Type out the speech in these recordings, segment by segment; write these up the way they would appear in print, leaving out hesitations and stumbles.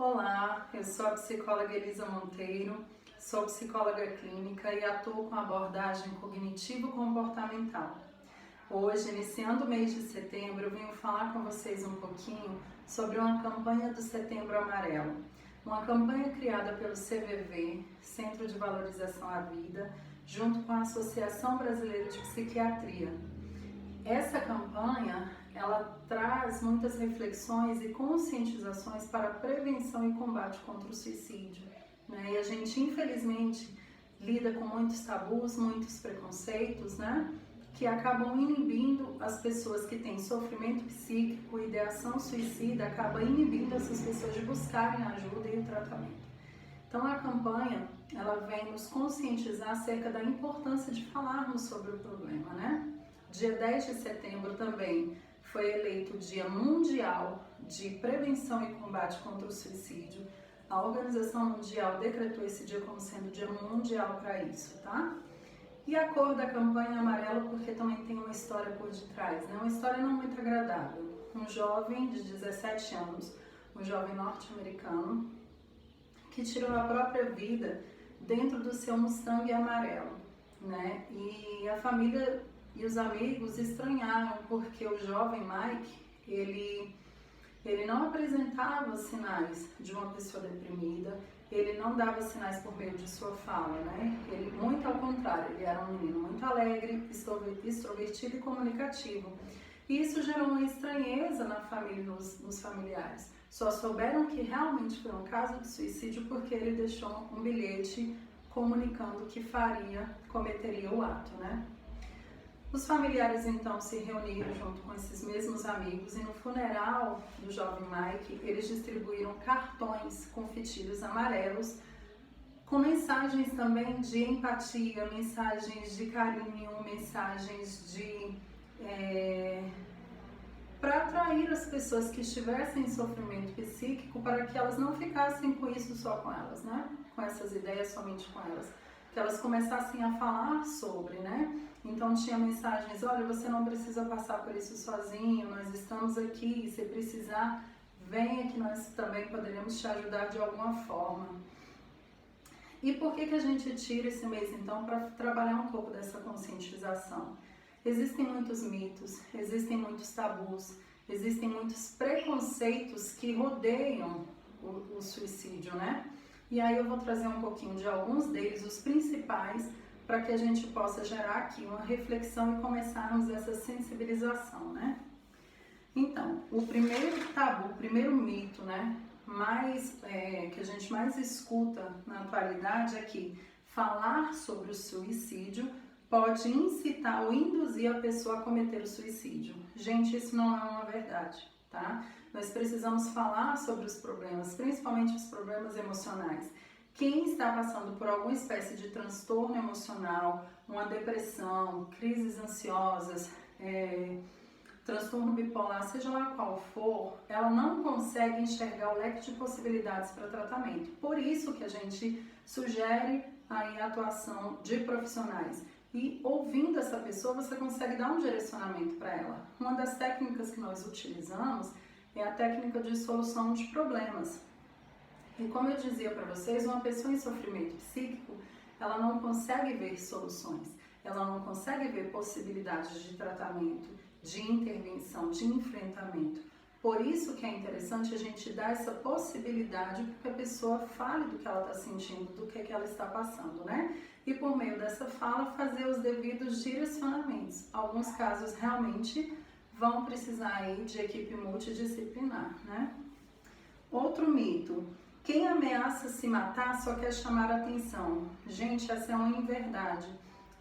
Olá, eu sou a psicóloga Elisa Monteiro, sou psicóloga clínica e atuo com abordagem cognitivo-comportamental. Hoje, iniciando o mês de setembro, eu venho falar com vocês um pouquinho sobre uma campanha do Setembro Amarelo. Uma campanha criada pelo CVV, Centro de Valorização à Vida, junto com a Associação Brasileira de Psiquiatria. Essa campanha, ela traz muitas reflexões e conscientizações para a prevenção e combate contra o suicídio, né? E a gente, infelizmente, lida com muitos tabus, muitos preconceitos, né? Que acabam inibindo as pessoas que têm sofrimento psíquico, ideação suicida, acaba inibindo essas pessoas de buscarem a ajuda e o tratamento. Então a campanha, ela vem nos conscientizar acerca da importância de falarmos sobre o problema, né? Dia 10 de setembro também foi eleito o Dia Mundial de Prevenção e Combate contra o Suicídio. A Organização Mundial decretou esse dia como sendo o Dia Mundial para isso, tá? E a cor da campanha é amarelo porque também tem uma história por detrás, né? Uma história não muito agradável. Um jovem de 17 anos, um jovem norte-americano, que tirou a própria vida dentro do seu Mustang amarelo, né? E a família e os amigos estranharam porque o jovem Mike, ele não apresentava sinais de uma pessoa deprimida, ele não dava sinais por meio de sua fala, né? Ele, muito ao contrário, ele era um menino muito alegre, extrovertido e comunicativo. E isso gerou uma estranheza na família e nos familiares. Só souberam que realmente foi um caso de suicídio porque ele deixou um bilhete comunicando que cometeria o ato, né? Os familiares então se reuniram junto com esses mesmos amigos e no funeral do jovem Mike, eles distribuíram cartões com fitilhos amarelos com mensagens também de empatia, mensagens de carinho, mensagens para atrair as pessoas que estivessem em sofrimento psíquico para que elas não ficassem com isso só com elas, né? Com essas ideias somente com elas. Que elas começassem a falar sobre, né? Então tinha mensagens, olha, você não precisa passar por isso sozinho, nós estamos aqui, se precisar, venha que nós também poderemos te ajudar de alguma forma. E por que a gente tira esse mês então para trabalhar um pouco dessa conscientização? Existem muitos mitos, existem muitos tabus, existem muitos preconceitos que rodeiam o suicídio, né? E aí eu vou trazer um pouquinho de alguns deles, os principais, para que a gente possa gerar aqui uma reflexão e começarmos essa sensibilização, né? Então, o primeiro tabu, o primeiro mito, né, que a gente mais escuta na atualidade é que falar sobre o suicídio pode incitar ou induzir a pessoa a cometer o suicídio. Gente, isso não é uma verdade, tá? Nós precisamos falar sobre os problemas, principalmente os problemas emocionais. Quem está passando por alguma espécie de transtorno emocional, uma depressão, crises ansiosas, transtorno bipolar, seja lá qual for, ela não consegue enxergar o leque de possibilidades para tratamento. Por isso que a gente sugere aí a atuação de profissionais. E ouvindo essa pessoa, você consegue dar um direcionamento para ela. Uma das técnicas que nós utilizamos é a técnica de solução de problemas. E como eu dizia para vocês, uma pessoa em sofrimento psíquico, ela não consegue ver soluções, ela não consegue ver possibilidades de tratamento, de intervenção, de enfrentamento. Por isso que é interessante a gente dar essa possibilidade para que a pessoa fale do que ela está sentindo, do que ela está passando, né? E por meio dessa fala fazer os devidos direcionamentos. Alguns casos realmente vão precisar aí de equipe multidisciplinar, né? Outro mito. Quem ameaça se matar só quer chamar a atenção. Gente, essa é uma inverdade,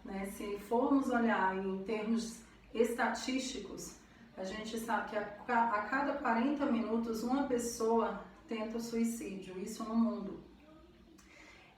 né? Se formos olhar em termos estatísticos, a gente sabe que a cada 40 minutos uma pessoa tenta o suicídio, isso no mundo.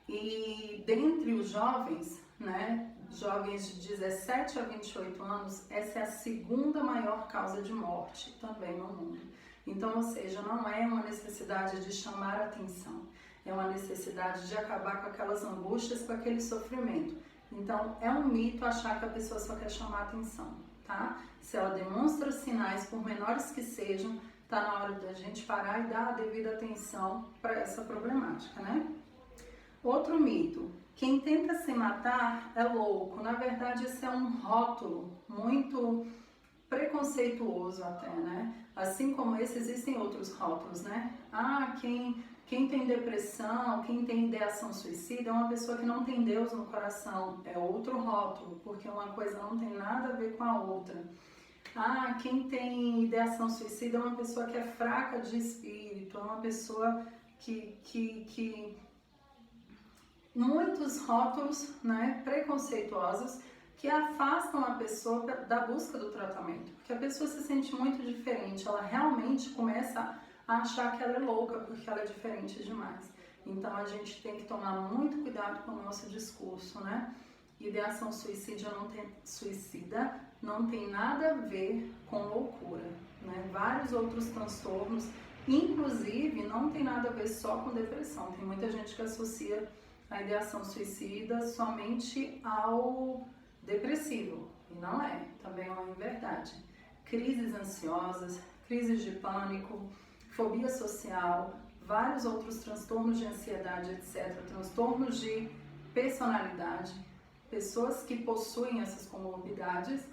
E dentre os jovens, né, jovens de 17 a 28 anos, essa é a segunda maior causa de morte também no mundo. Então, ou seja, não é uma necessidade de chamar a atenção, é uma necessidade de acabar com aquelas angústias, com aquele sofrimento. Então, é um mito achar que a pessoa só quer chamar a atenção, tá? Se ela demonstra sinais, por menores que sejam, Tá na hora da gente parar e dar a devida atenção para essa problemática, né? Outro mito: quem tenta se matar é louco. Na verdade, esse é um rótulo muito preconceituoso até, né? Assim como esse, existem outros rótulos, né? Quem tem depressão, quem tem ideação suicida é uma pessoa que não tem Deus no coração. É outro rótulo, porque uma coisa não tem nada a ver com a outra. Quem tem ideação suicida é uma pessoa que é fraca de espírito, é uma pessoa que muitos rótulos, né, preconceituosos que afastam a pessoa da busca do tratamento, porque a pessoa se sente muito diferente, ela realmente começa a achar que ela é louca porque ela é diferente demais. Então a gente tem que tomar muito cuidado com o nosso discurso, né? Ideação suicida não tem nada a ver com loucura, né? Vários outros transtornos, inclusive, não tem nada a ver só com depressão. Tem muita gente que associa a ideação suicida somente ao depressivo, e não é, também não é verdade. Crises ansiosas, crises de pânico, fobia social, vários outros transtornos de ansiedade, etc., transtornos de personalidade, pessoas que possuem essas comorbidades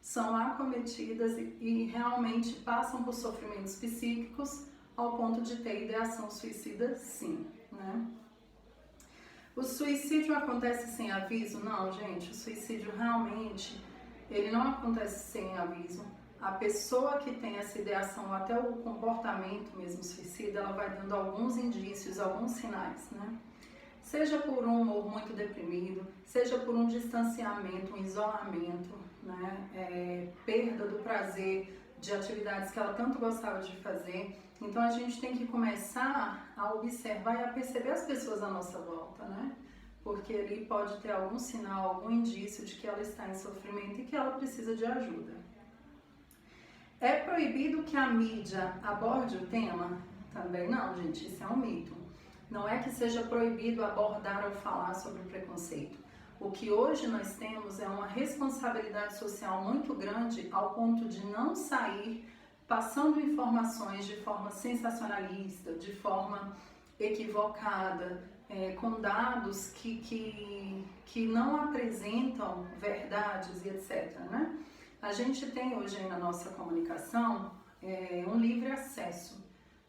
são acometidas e realmente passam por sofrimentos psíquicos ao ponto de ter ideação suicida, sim, né? O suicídio acontece sem aviso? Não, gente, o suicídio realmente, ele não acontece sem aviso. A pessoa que tem essa ideação, até o comportamento mesmo suicida, ela vai dando alguns indícios, alguns sinais, né? Seja por um humor muito deprimido, seja por um distanciamento, um isolamento, né? Perda do prazer de atividades que ela tanto gostava de fazer. Então a gente tem que começar a observar e a perceber as pessoas à nossa volta, né? Porque ali pode ter algum sinal, algum indício de que ela está em sofrimento e que ela precisa de ajuda. É proibido que a mídia aborde o tema? Também não, gente, isso é um mito. Não é que seja proibido abordar ou falar sobre o preconceito. O que hoje nós temos é uma responsabilidade social muito grande ao ponto de não sair passando informações de forma sensacionalista, de forma equivocada, com dados que não apresentam verdades e etc., né? A gente tem hoje aí na nossa comunicação um livre acesso,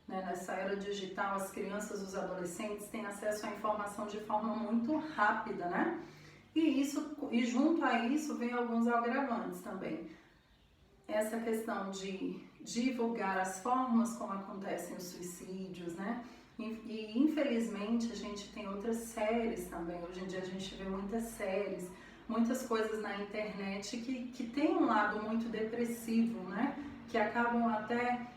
né? Nessa era digital, as crianças, os adolescentes têm acesso à informação de forma muito rápida, né? E junto a isso vem alguns agravantes também. Essa questão de divulgar as formas como acontecem os suicídios, né? E infelizmente a gente tem outras séries também. Hoje em dia a gente vê muitas séries, muitas coisas na internet que tem um lado muito depressivo, né? Que acabam até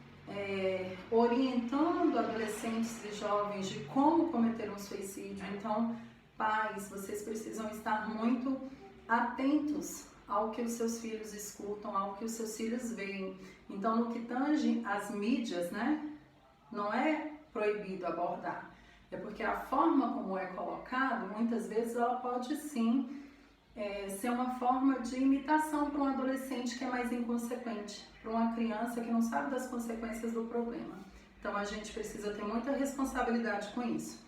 orientando adolescentes e jovens de como cometer um suicídio. Então, pais, vocês precisam estar muito atentos ao que os seus filhos escutam, ao que os seus filhos veem. Então, no que tange as mídias, né, não é proibido abordar. É porque a forma como é colocado, muitas vezes ela pode sim ser uma forma de imitação para um adolescente que é mais inconsequente, para uma criança que não sabe das consequências do problema. Então, a gente precisa ter muita responsabilidade com isso.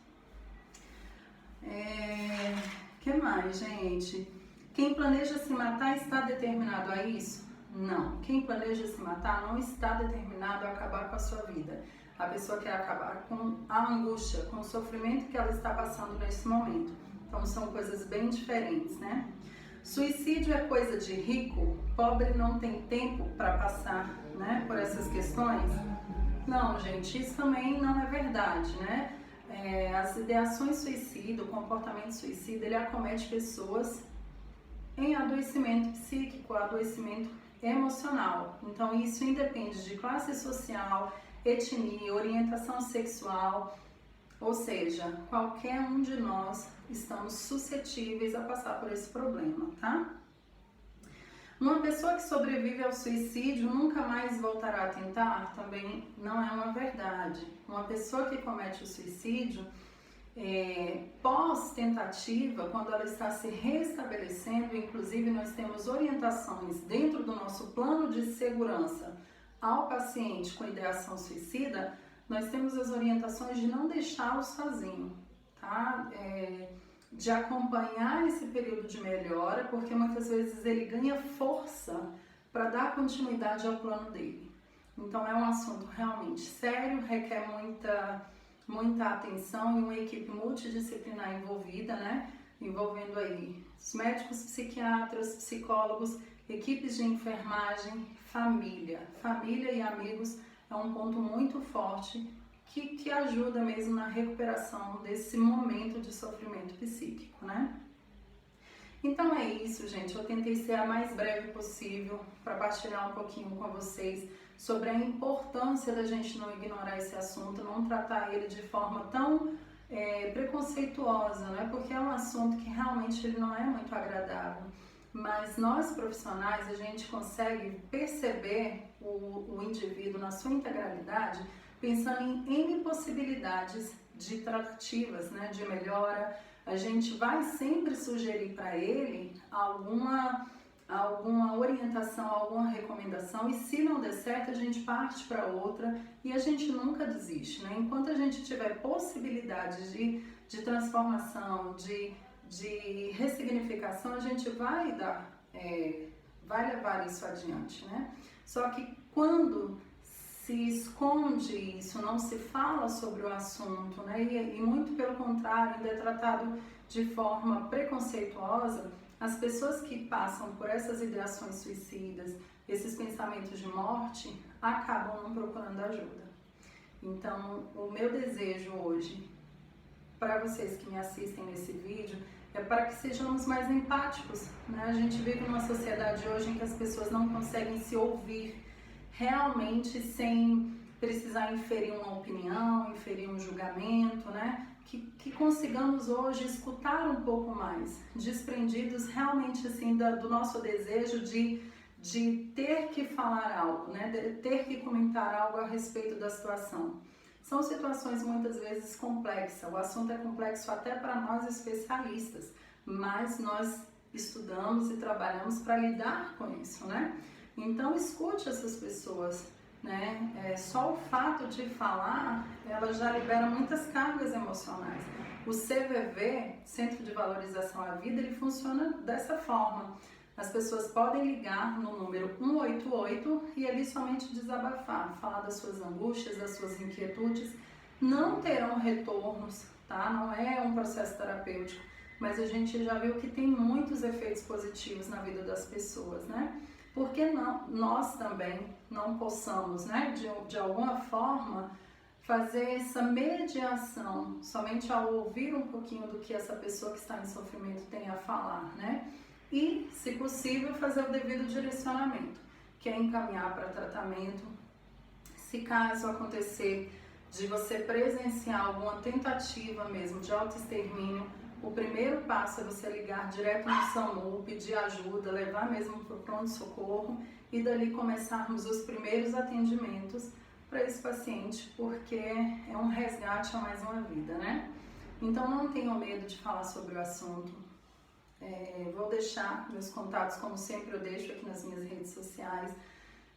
Que mais, gente? Quem planeja se matar está determinado a isso? Não. Quem planeja se matar não está determinado a acabar com a sua vida. A pessoa quer acabar com a angústia, com o sofrimento que ela está passando nesse momento. Então são coisas bem diferentes, né? Suicídio é coisa de rico? Pobre não tem tempo para passar, né, por essas questões? Não, gente, isso também não é verdade, né? As ideações suicida, o comportamento suicida, ele acomete pessoas em adoecimento psíquico, adoecimento emocional. Então isso independe de classe social, etnia, orientação sexual, ou seja, qualquer um de nós estamos suscetíveis a passar por esse problema, tá? Uma pessoa que sobrevive ao suicídio nunca mais voltará a tentar? Também não é uma verdade. Uma pessoa que comete o suicídio, pós-tentativa, quando ela está se restabelecendo, inclusive nós temos orientações dentro do nosso plano de segurança ao paciente com ideação suicida, nós temos as orientações de não deixá-lo sozinho, tá? De acompanhar esse período de melhora, porque muitas vezes ele ganha força para dar continuidade ao plano dele. Então é um assunto realmente sério, requer muita atenção e uma equipe multidisciplinar envolvida, né? Envolvendo aí os médicos, psiquiatras, psicólogos, equipes de enfermagem, família e amigos é um ponto muito forte que ajuda mesmo na recuperação desse momento de sofrimento psíquico, né? Então é isso, gente. Eu tentei ser a mais breve possível para partilhar um pouquinho com vocês sobre a importância da gente não ignorar esse assunto, não tratar ele de forma tão preconceituosa, né? Porque é um assunto que realmente ele não é muito agradável. Mas nós profissionais, a gente consegue perceber o indivíduo na sua integralidade, pensando em N possibilidades de tratativas, né, de melhora. A gente vai sempre sugerir para ele alguma orientação, alguma recomendação, e se não der certo, a gente parte para outra e a gente nunca desiste, né? Enquanto a gente tiver possibilidades de transformação, de ressignificação, a gente vai levar isso adiante, né? Só que quando se esconde isso, não se fala sobre o assunto, né? E muito pelo contrário, ainda é tratado de forma preconceituosa, as pessoas que passam por essas ideações suicidas, esses pensamentos de morte, acabam não procurando ajuda. Então, o meu desejo hoje, para vocês que me assistem nesse vídeo, é para que sejamos mais empáticos, né? A gente vive numa sociedade hoje em que as pessoas não conseguem se ouvir realmente sem precisar inferir uma opinião, inferir um julgamento, né? Que consigamos hoje escutar um pouco mais, desprendidos realmente assim do nosso desejo de ter que falar algo, né? De ter que comentar algo a respeito da situação. São situações muitas vezes complexas, o assunto é complexo até para nós especialistas, mas nós estudamos e trabalhamos para lidar com isso, né? Então escute essas pessoas, né? Só o fato de falar, ela já libera muitas cargas emocionais. O CVV, Centro de Valorização à Vida, ele funciona dessa forma. As pessoas podem ligar no número 188 e ali somente desabafar, falar das suas angústias, das suas inquietudes. Não terão retornos, tá? Não é um processo terapêutico, mas a gente já viu que tem muitos efeitos positivos na vida das pessoas, né? Por que não, nós também não possamos, né, de alguma forma, fazer essa mediação somente ao ouvir um pouquinho do que essa pessoa que está em sofrimento tem a falar, né? E, se possível, fazer o devido direcionamento, que é encaminhar para tratamento. Se caso acontecer de você presenciar alguma tentativa mesmo de autoextermínio, o primeiro passo é você ligar direto no SAMU, pedir ajuda, levar mesmo para o pronto-socorro e dali começarmos os primeiros atendimentos para esse paciente, porque é um resgate a mais uma vida, né? Então não tenham medo de falar sobre o assunto. Vou deixar meus contatos, como sempre eu deixo aqui nas minhas redes sociais.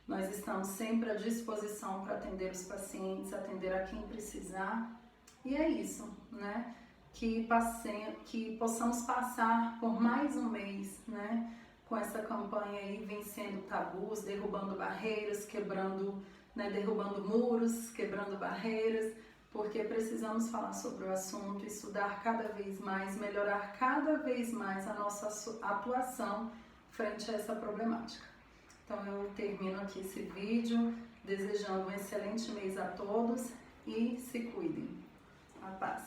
Nós estamos sempre à disposição para atender os pacientes, atender a quem precisar. E é isso, né? Que possamos passar por mais um mês, né? Com essa campanha aí, vencendo tabus, derrubando barreiras, derrubando muros, quebrando barreiras, porque precisamos falar sobre o assunto, estudar cada vez mais, melhorar cada vez mais a nossa atuação frente a essa problemática. Então eu termino aqui esse vídeo desejando um excelente mês a todos e se cuidem. A paz.